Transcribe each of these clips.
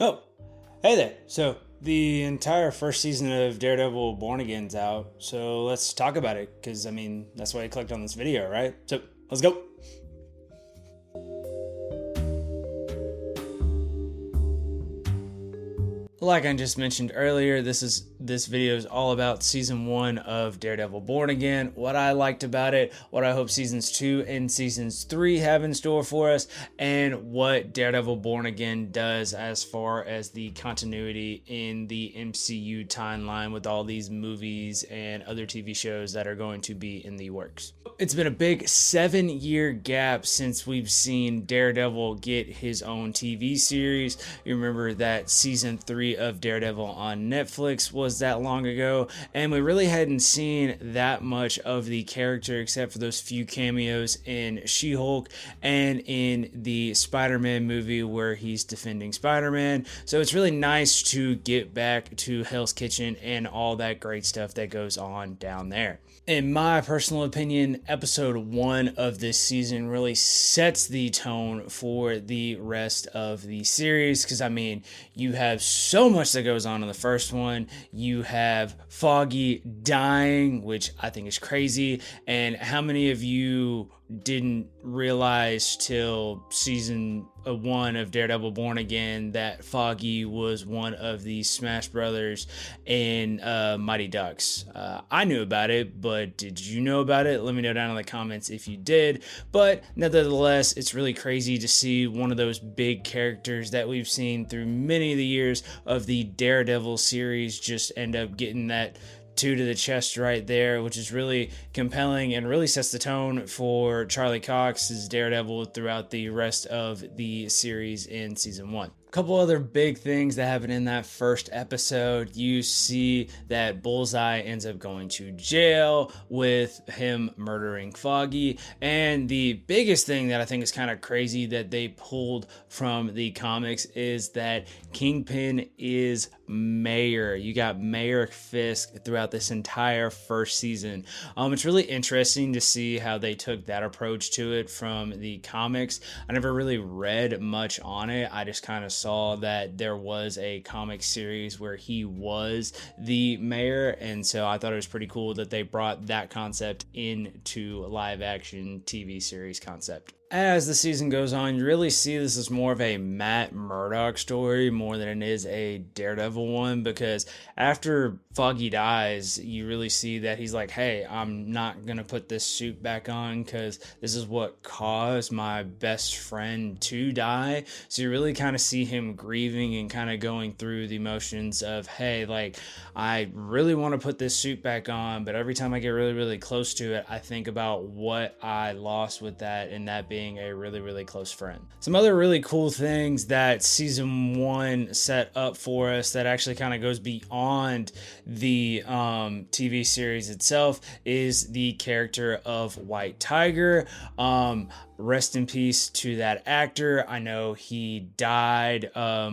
Oh, hey there. So, the entire first season of Daredevil Born Again's out. So, let's talk about it. Because, that's why I clicked on this video, right? So, let's go. Like I just mentioned earlier, this video is all about season 1 of Daredevil Born Again, what I liked about it, what I hope seasons 2 and seasons 3 have in store for us, and what Daredevil Born Again does as far as the continuity in the MCU timeline with all these movies and other TV shows that are going to be in the works. It's been a big 7-year gap since we've seen Daredevil get his own TV series. You remember that season 3 of Daredevil on Netflix was that long ago, and we really hadn't seen that much of the character except for those few cameos in She-Hulk and in the Spider-Man movie where he's defending Spider-Man. So it's really nice to get back to Hell's Kitchen and all that great stuff that goes on down there. In my personal opinion, episode 1 of this season really sets the tone for the rest of the series because, you have so much that goes on in the first one. You have Foggy dying, which I think is crazy, and how many of you didn't realize till season 1 of Daredevil Born Again that Foggy was one of the Smash Brothers in Mighty Ducks? I knew about it, but did you know about it? Let me know down in the comments if you did. But nevertheless, it's really crazy to see one of those big characters that we've seen through many of the years of the Daredevil series just end up getting that 2 to the chest right there, which is really compelling and really sets the tone for Charlie Cox's Daredevil throughout the rest of the series in season 1. A couple other big things that happen in that first episode. You see that Bullseye ends up going to jail with him murdering Foggy. And the biggest thing that I think is kind of crazy that they pulled from the comics is that Kingpin is Mayor. You got Mayor Fisk throughout this entire first season. It's really interesting to see how they took that approach to it from the comics. I never really read much on it. I just kind of saw that there was a comic series where he was the mayor, and so I thought it was pretty cool that they brought that concept into live action TV series concept. As the season goes on, you really see this as more of a Matt Murdock story more than it is a Daredevil one, because after Foggy dies, you really see that he's like, hey, I'm not going to put this suit back on because this is what caused my best friend to die. So you really kind of see him grieving and kind of going through the emotions of, hey, like, I really want to put this suit back on, but every time I get really, really close to it, I think about what I lost with that, and that being a really, really close friend. Some other really cool things that season 1 set up for us that actually kind of goes beyond the TV series itself is the character of White Tiger. Rest in peace to that actor. I know he died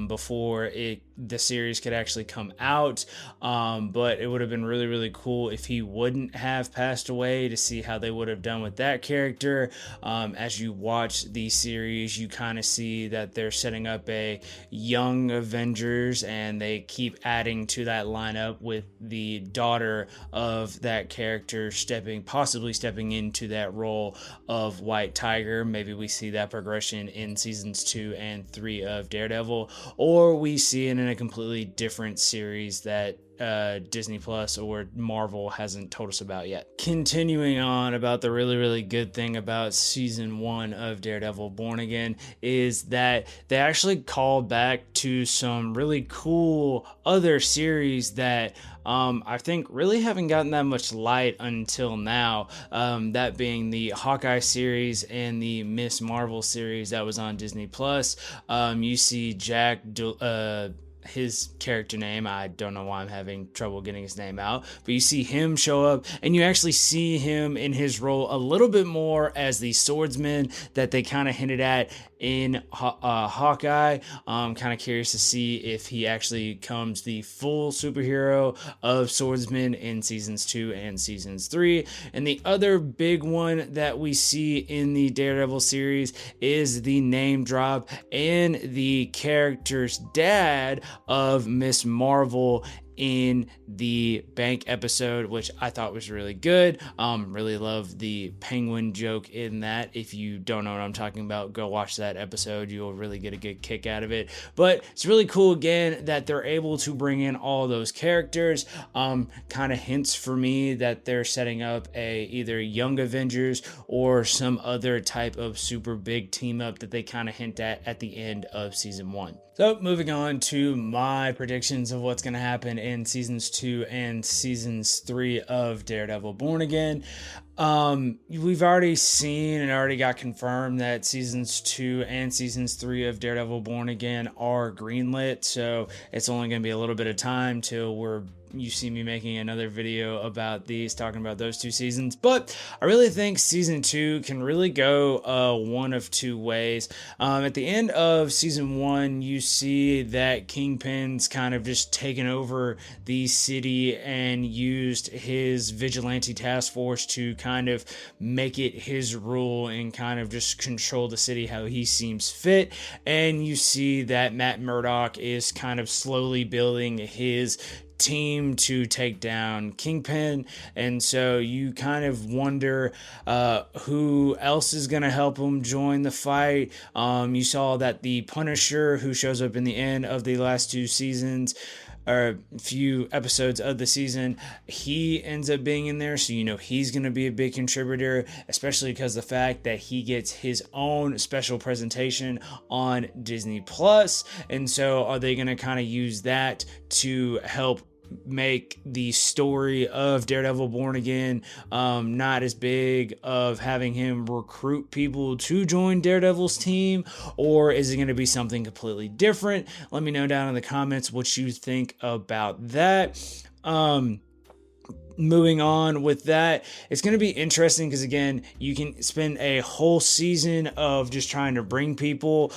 before the series could actually come out, but it would have been really, really cool if he wouldn't have passed away, to see how they would have done with that character. As you watch the series, you kind of see that they're setting up a young Avengers, and they keep adding to that lineup with the daughter of that character possibly stepping into that role of White Tiger. Maybe we see that progression in seasons 2 and 3 of Daredevil, or we see it in a completely different series that Disney Plus or Marvel hasn't told us about yet. Continuing on about the really, really good thing about season 1 of Daredevil Born Again is that they actually called back to some really cool other series that I think really haven't gotten that much light until now, that being the Hawkeye series and the Miss Marvel series that was on Disney Plus. You see his character name. I don't know why I'm having trouble getting his name out, but you see him show up, and you actually see him in his role a little bit more as the swordsman that they kind of hinted at in Hawkeye. Kind of curious to see if he actually becomes the full superhero of swordsman in seasons 2 and seasons 3. And the other big one that we see in the Daredevil series is the name drop and the character's dad of Miss Marvel in the bank episode, which I thought was really good. Really love the penguin joke in that. If you don't know what I'm talking about, go watch that episode. You'll really get a good kick out of it. But it's really cool again that they're able to bring in all those characters. Kind of hints for me that they're setting up a either Young Avengers or some other type of super big team up that they kind of hint at the end of season 1. So moving on to my predictions of what's going to happen in seasons 2 and seasons 3 of Daredevil Born Again. We've already seen and already got confirmed that seasons 2 and seasons 3 of Daredevil Born Again are greenlit, so it's only going to be a little bit of time till you see me making another video about these, talking about those 2 seasons. But I really think season 2 can really go one of 2 ways. At the end of season 1, you see that Kingpin's kind of just taken over the city and used his vigilante task force to kind of make it his rule and kind of just control the city how he seems fit. And you see that Matt Murdock is kind of slowly building his team to take down Kingpin, and so you kind of wonder who else is going to help him join the fight. You saw that the Punisher, who shows up in the end of the last 2 seasons, or a few episodes of the season, he ends up being in there, so you know he's going to be a big contributor, especially because the fact that he gets his own special presentation on Disney Plus. And so are they going to kind of use that to help make the story of Daredevil Born Again not as big of having him recruit people to join Daredevil's team, or is it going to be something completely different? Let me know down in the comments what you think about that. Moving on with that, it's going to be interesting because, again, you can spend a whole season of just trying to bring people,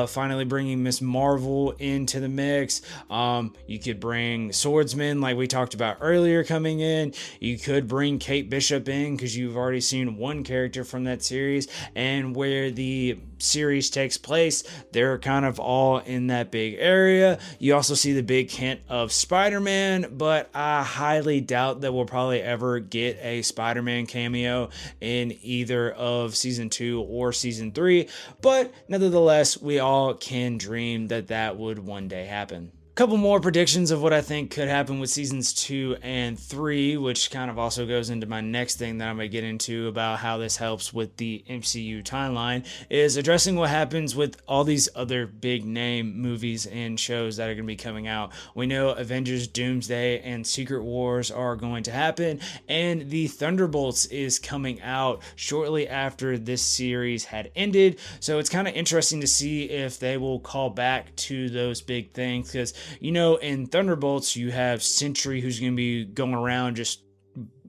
finally bringing Miss Marvel into the mix. You could bring swordsmen like we talked about earlier coming in. You could bring Kate Bishop in because you've already seen one character from that series, and where the series takes place, they're kind of all in that big area. You also see the big hint of Spider-Man, but I highly doubt that we'll probably ever get a Spider-Man cameo in either of season 2 or season 3, but nevertheless, we all can dream that that would one day happen. Couple more predictions of what I think could happen with seasons 2 and 3, which kind of also goes into my next thing that I'm going to get into about how this helps with the MCU timeline, is addressing what happens with all these other big name movies and shows that are going to be coming out. We know Avengers Doomsday and Secret Wars are going to happen, and the Thunderbolts is coming out shortly after this series had ended, so it's kind of interesting to see if they will call back to those big things, because you know, in Thunderbolts, you have Sentry, who's going to be going around just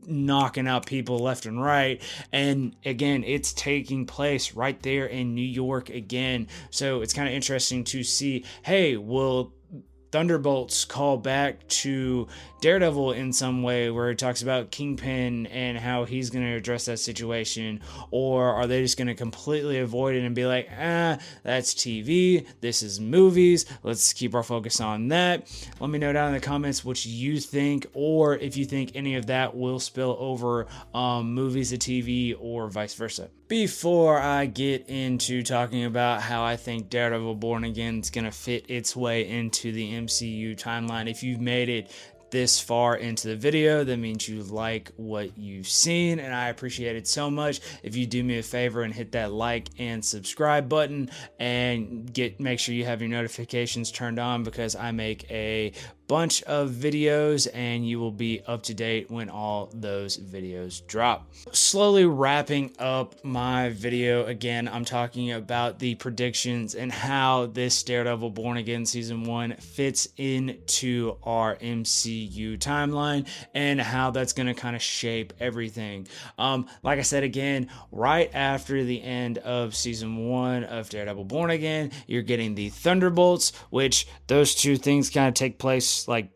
knocking out people left and right. And again, it's taking place right there in New York again. So it's kind of interesting to see, hey, will Thunderbolts call back to Daredevil in some way where it talks about Kingpin and how he's going to address that situation, or are they just going to completely avoid it and be like, that's TV, this is movies, let's keep our focus on that? Let me know down in the comments what you think, or if you think any of that will spill over movies to TV or vice versa. Before I get into talking about how I think Daredevil Born Again is going to fit its way into the MCU timeline, if you've made it this far into the video, that means you like what you've seen, and I appreciate it so much. If you do me a favor and hit that like and subscribe button, and make sure you have your notifications turned on, because I make a bunch of videos, and you will be up to date when all those videos drop. Slowly wrapping up my video. Again, I'm talking about the predictions and how this Daredevil Born Again Season 1 fits into our MCU timeline and how that's going to kind of shape everything. Like I said, again, right after the end of Season 1 of Daredevil Born Again, you're getting the Thunderbolts, which those two things kind of take place like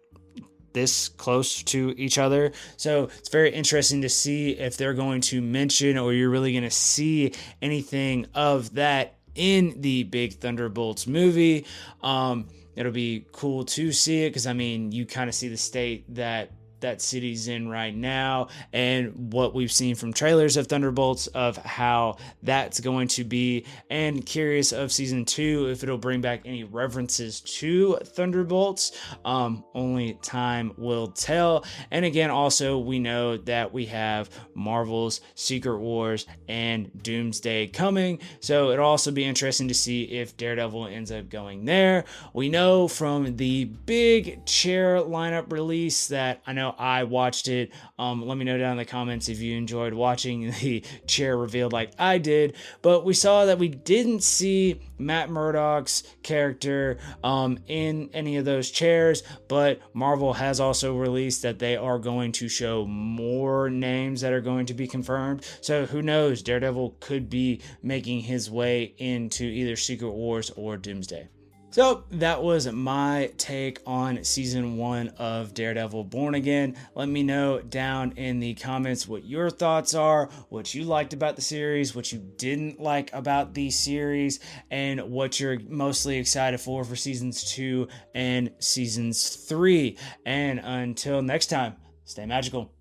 this close to each other. So it's very interesting to see if they're going to mention, or you're really going to see anything of that in the big Thunderbolts movie. It'll be cool to see it, because I mean, you kind of see the state that city's in right now, and what we've seen from trailers of Thunderbolts of how that's going to be, and curious of season 2 if it'll bring back any references to Thunderbolts. Only time will tell. And again, also we know that we have Marvel's Secret Wars and Doomsday coming, so it'll also be interesting to see if Daredevil ends up going there. We know from the big chair lineup release that, I know I watched it. Let me know down in the comments if you enjoyed watching the chair revealed like I did. But we saw that we didn't see Matt Murdock's character in any of those chairs, but Marvel has also released that they are going to show more names that are going to be confirmed. So who knows, Daredevil could be making his way into either Secret Wars or Doomsday. So that was my take on season 1 of Daredevil Born Again. Let me know down in the comments what your thoughts are, what you liked about the series, what you didn't like about the series, and what you're mostly excited for seasons 2 and seasons 3. And until next time, stay magical.